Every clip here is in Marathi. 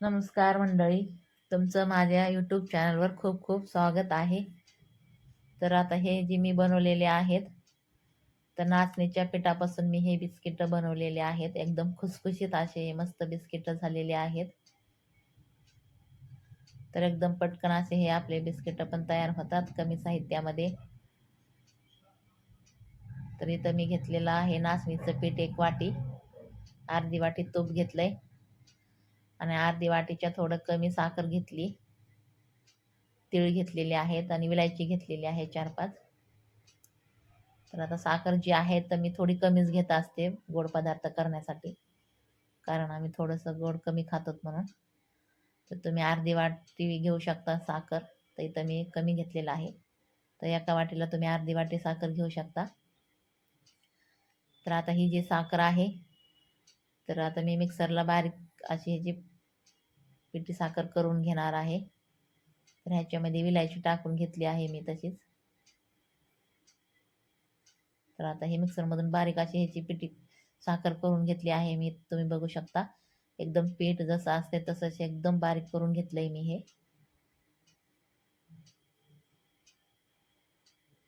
नमस्कार मंडळी, तुमचं माझ्या यूट्यूब चॅनलवर खूप खूप स्वागत आहे. तर आता हे जे मी बनवलेले आहेत, तर नाचणीच्या पिठापासून मी हे बिस्किट बनवलेले आहेत. एकदम खुसखुशीत असे मस्त बिस्किट झालेले आहेत. तर एकदम पटकन असे हे आपले बिस्किट पण तयार होतात कमी साहित्यामध्ये. तर इथं मी घेतलेलं आहे नाचणीचं पीठ 1 वाटी, अर्धी वाटी तूप घेतलंय आणि अर्धी वाटीच्या थोडं कमी साखर घेतली. तीळ घेतलेले आहेत आणि विलायची घेतलेली आहे 4-5. तर आता साखर जी आहे तर मी थोडी कमीच घेत असते गोड पदार्थ करण्यासाठी, कारण आम्ही थोडंसं गोड कमी खातो म्हणून. तर तुम्ही अर्धी वाटी घेऊ शकता साखर, तर इथं मी कमी घेतलेलं आहे. तर एका वाटीला तुम्ही अर्धी वाटी साखर घेऊ शकता. तर आता ही जी साखर आहे, तर आता मी मिक्सरला बारीक अशी ह्याची पिठी साखर करून घेणार आहे. तर ह्याच्यामध्ये विलायची टाकून घेतली आहे मी तशीच. तर आता हे मिक्सरमधून बारीक अशी ह्याची पिठी साखर करून घेतली आहे मी, तुम्ही बघू शकता. एकदम पीठ जसं असते तसंच एकदम बारीक करून घेतलंय मी हे.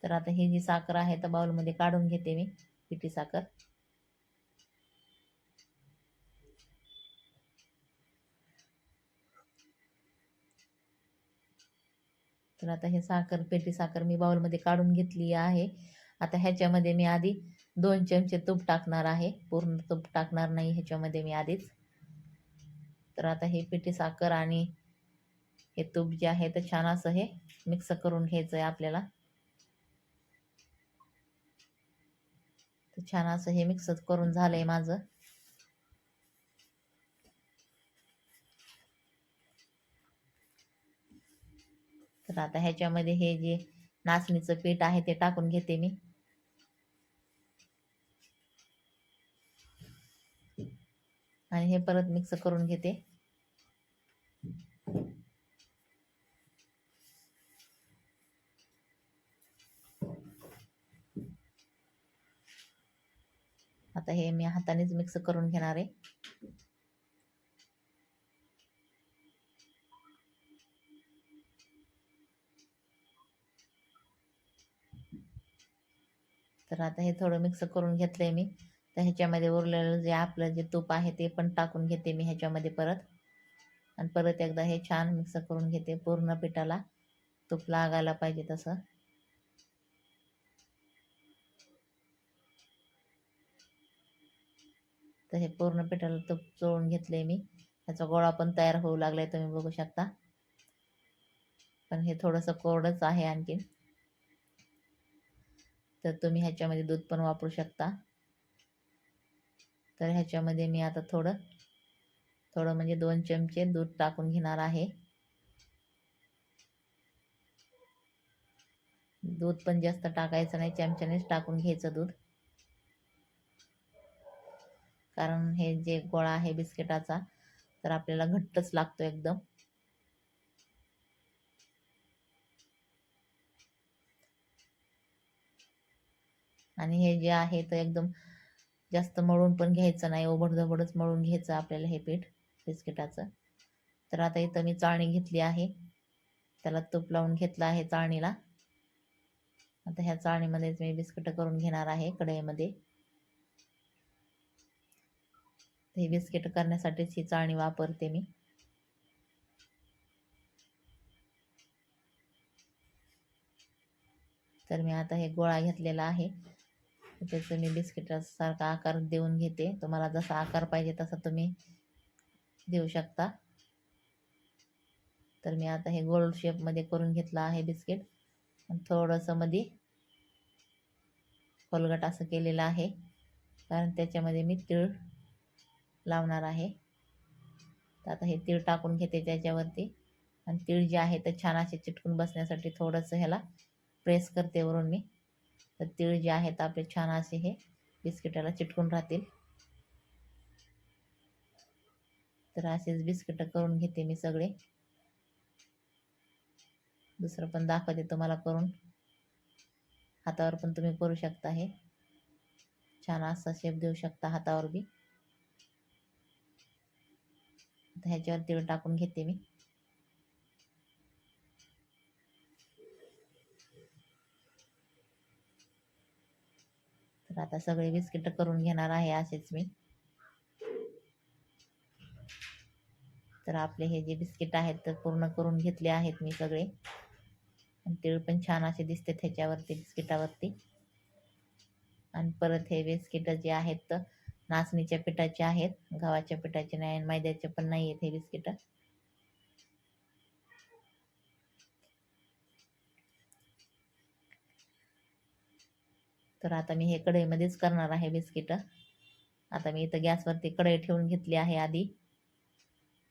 तर आता ही जी साखर आहे तर बाउलमध्ये काढून घेते मी पिठी साखर. तर आता हे साखर पेठी साखर मी बाउलमध्ये काढून घेतली आहे. आता ह्याच्यामध्ये मी आधी 2 चमचे तूप टाकणार आहे, पूर्ण तूप टाकणार नाही ह्याच्यामध्ये मी आधीच. तर आता हे पिठी साखर आणि हे तूप जे आहे तर छान असं हे मिक्स करून घ्यायचं आहे आपल्याला. तर छान असं हे मिक्स करून झालंय माझं. तर आता ह्याच्यामध्ये हे जे नाचणीचं पीठ आहे ते टाकून घेते मी. आणि हे परत मिक्स करून घेते. आता हे मी हातानेच मिक्स करून घेणार आहे. तर आता हे थोडं मिक्स करून घेतलंय मी. तर ह्याच्यामध्ये उरलेलं जे आपलं जे तूप आहे ते पण टाकून घेते मी ह्याच्यामध्ये परत. आणि परत एकदा हे छान मिक्स करून घेते. पूर्ण पिठाला तूप लागायला पाहिजे तसं. तर हे पूर्ण पिठाला तूप चोळून घेतलंय मी. ह्याचा गोळा पण तयार होऊ लागलाय, तुम्ही बघू शकता. पण हे थोडंसं कोरडच आहे आणखीन. तर तुम्ही ह्याच्यामध्ये दूध पण वापरू शकता. तर ह्याच्यामध्ये मी आता थोडं थोडं म्हणजे 2 चमचे दूध टाकून घेणार आहे. दूध पण जास्त टाकायचं नाही, चमच्यानेच टाकून घ्यायचं दूध. कारण हे जे गोळा आहे बिस्किटाचा तर आपल्याला घट्टच लागतो एकदम. आणि हे जे आहे तर एकदम जास्त मळून पण घ्यायचं नाही, ओबडधोबडच मळून घ्यायचं आपल्याला हे पीठ बिस्किटाचं. तर आता इथं मी चाळणी घेतली आहे, त्याला तूप लावून घेतलं आहे चाळणीला. आता ह्या चाळणीमध्येच मी बिस्किट करून घेणार आहे कढईमध्ये. हे बिस्किट करण्यासाठीच ही चाळणी वापरते मी. तर मी आता हे गोळा घेतलेला आहे, त्याचं मी बिस्किटासारखा आकार देऊन घेते. तुम्हाला जसा आकार पाहिजे तसा तुम्ही देऊ शकता. तर मी आता हे गोल शेपमध्ये करून घेतलं आहे बिस्किट. थोडंसं मध्ये खोलगट असं केलेलं आहे, कारण त्याच्यामध्ये मी तीळ लावणार आहे. तर आता हे तीळ टाकून घेते त्याच्यावरती. आणि तीळ जे आहे तर छान असे चिटकून बसण्यासाठी थोडंसं ह्याला प्रेस करते वरून मी. तर तीळ जे आहेत आपले छान असे हे बिस्किटाला चिटकून राहतील. तर असेच बिस्किट करून घेते मी सगळे. दुसरं पण दाखवते तुम्हाला करून. हातावर पण तुम्ही करू शकता, हे छान असा शेप देऊ शकता हातावर बी. आता ह्याच्यावर तीळ टाकून घेते मी. तर आता सगळे बिस्किट करून घेणार आहे असेच मी. तर आपले हे जे बिस्किट आहेत तर पूर्ण करून घेतले आहेत मी सगळे. आणि तीळ पण छान असे दिसते ह्याच्यावरती बिस्किटावरती. आणि परत हे बिस्किट जे आहेत तर नाचणीच्या पिठाचे आहेत, गव्हाच्या पिठाचे नाही आणि मैद्याचे पण नाही आहेत हे बिस्किट. तर आता मी हे कढईमध्येच करणार आहे बिस्किट. आता मी इथं गॅसवरती कढई ठेवून घेतली आहे आधी.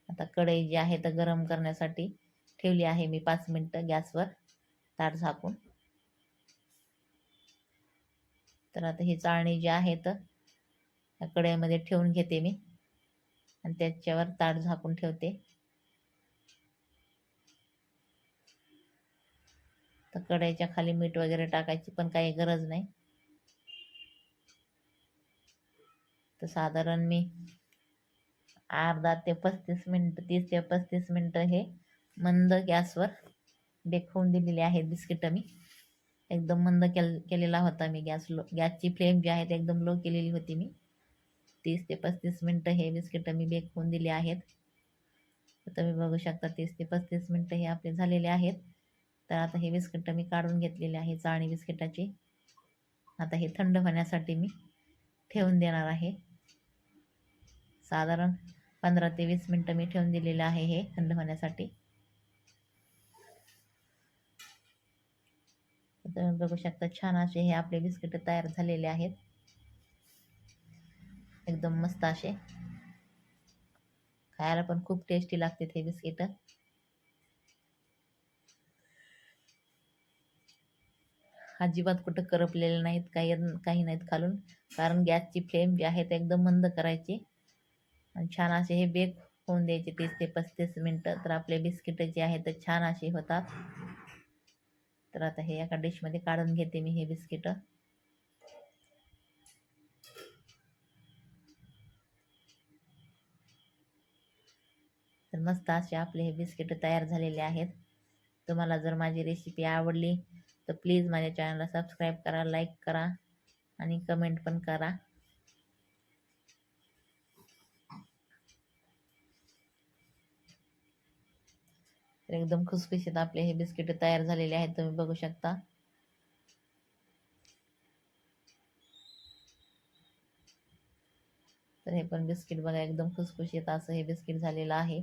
आता कढई जी आहे तर गरम करण्यासाठी ठेवली आहे मी 5 मिनिटं गॅसवर ताट झाकून. तर आता ही चाळणी जी आहे तर कढईमध्ये ठेवून घेते मी आणि त्याच्यावर ताट झाकून ठेवते. तर कढईच्या खाली मीठ वगैरे टाकायची पण काही गरज नाही. तर साधारण मी अर्धा ते 35 मिनिट, 30 ते 35 मिनिटं हे मंद गॅसवर बेक होऊन दिलेले आहेत बिस्किट. मी एकदम मंद केलेला होता मी गॅसची फ्लेम जी आहे ती एकदम लो केलेली होती मी. 30 ते 35 मिनिटं हे बिस्किट मी बेक होऊन दिले आहेत. तर तुम्ही बघू शकता 30 ते 35 मिनिटं हे आपले झालेले आहेत. तर आता हे बिस्किट मी काढून घेतलेले आहे चाळणी बिस्किटाची. आता हे थंड होण्यासाठी मी ठेवून देणार आहे. साधारण 15 ते 20 मिनिटं मी ठेवून दिलेलं आहे हे थंड होण्यासाठी. तुम्ही बघू शकता छान असे हे आपले बिस्किट तयार झालेले आहेत. एकदम मस्त असे, खायला पण खूप टेस्टी लागते हे बिस्किट. अजिबात कुठं करपलेले नाहीत, काही नाहीत खालून, कारण गॅसची फ्लेम जी आहे ते एकदम मंद करायची आणि छान असे हे बेक होऊन द्यायचे 30 ते 35 मिनिटं. तर आपले बिस्किट जे आहेत ते छान असे होतात. तर आता हे एका डिशमध्ये काढून घेते मी हे बिस्किट. तर मस्त असे आपले हे बिस्किट तयार झालेले आहेत. तुम्हाला जर माझी रेसिपी आवडली तर प्लीज माझ्या चॅनलला सबस्क्राईब करा, लाईक करा आणि कमेंट पण करा. तर एकदम खुसखुशीत आपले हे बिस्किट तयार झालेले आहेत, तुम्ही बघू शकता. तर हे पण बिस्किट बघा एकदम खुसखुशीत असं हे बिस्किट झालेलं आहे.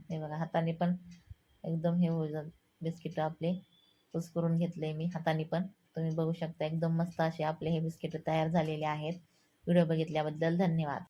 हे बघा हाताने पण एकदम हे हो बिस्किट आपले कुस्करून घेतले मी हाताने पण. तुम्ही बघू शकता एकदम मस्त असे आपले हे बिस्किट तयार झालेले आहेत. व्हिडिओ बघितल्याबद्दल धन्यवाद.